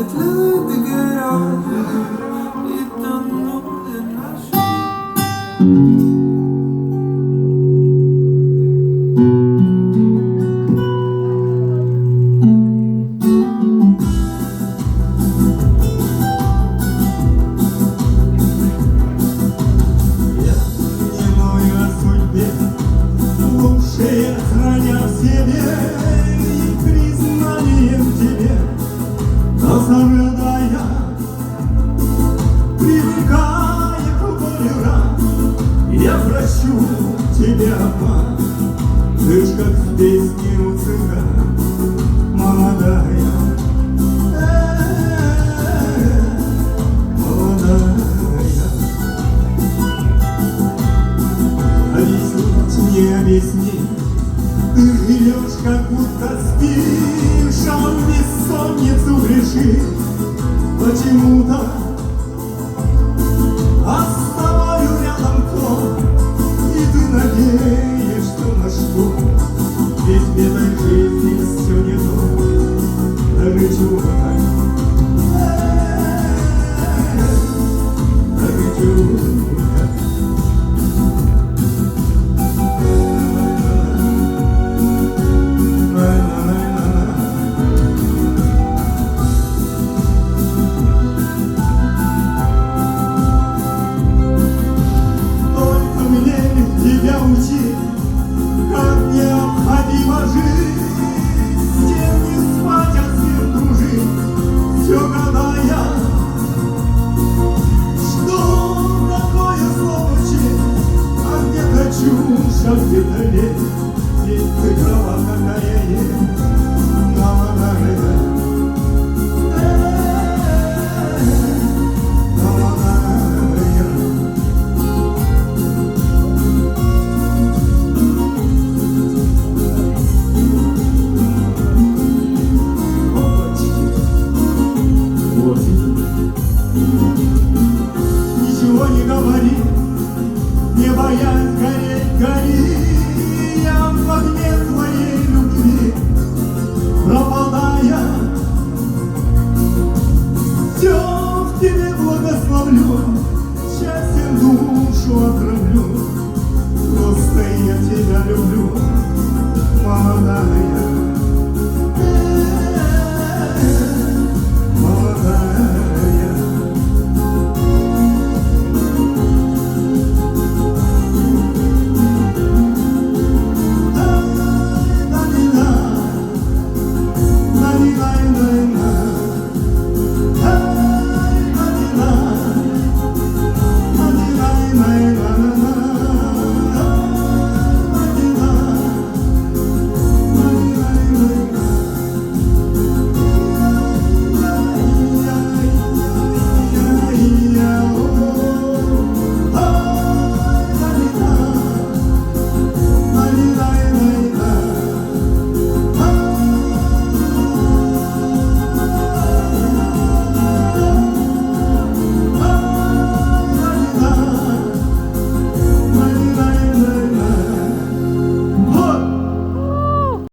петляет и горят, и тонули наши. Храня в себе и признанием тебе, наслаждая, привыкая к боли ран, я прощу тебе обман. Ты ж как в песне у цыган, молодая, молодая. Объяснить не объяснить, ты живешь, как будто спишь, а в бессонницу грешишь. Почему-то оставаю рядом то, и ты надеешься на что. Ведь в этой жизни все не то, даже чудо, даже чудо. Тебя учить, как необходимо жить, с тем не спать, а с тем дружить, все гадая, что такое слово честь, а где-то чушь, а где-то лень, ведь ты права, какая есть, молодая. Ничего не говори, не боясь гореть, гори. Я в огне твоей любви пропадая, все в тебе благословлю, счастьем душу отравляя.